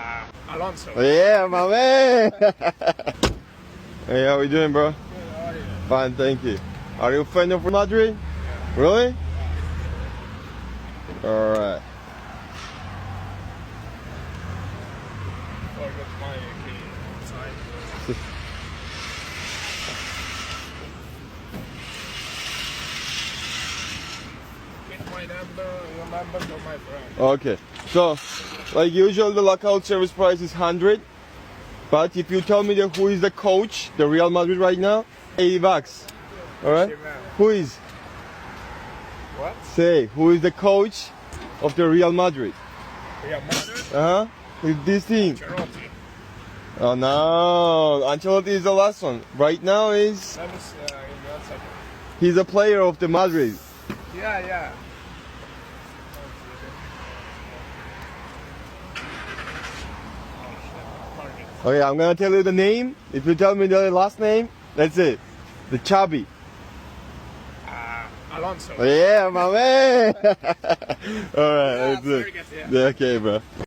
Alonso. Yeah, my man. Hey, how you doing, bro? Good, how are you? Fine, thank you. Are you a fan of Madrid? Really? All right. Forgot my key inside. Get my number, your number to my friend. Okay. So, like usual, the lockout service price is 100. But if you tell me who is the coach, the Real Madrid right now, 80 bucks. All right. Who is? What? Say, who is the coach of the Real Madrid? Real Madrid? Uh huh. With this team. Ancelotti. Oh no, Ancelotti is the last one. Right now is That is in the outside. he's a player of the Madrid. Yeah. Okay, I'm gonna tell you the name. If you tell me the last name, that's it. The Chubby. Alonso. Yeah, my man. All right, that's it. very good, yeah. Yeah, okay, bro.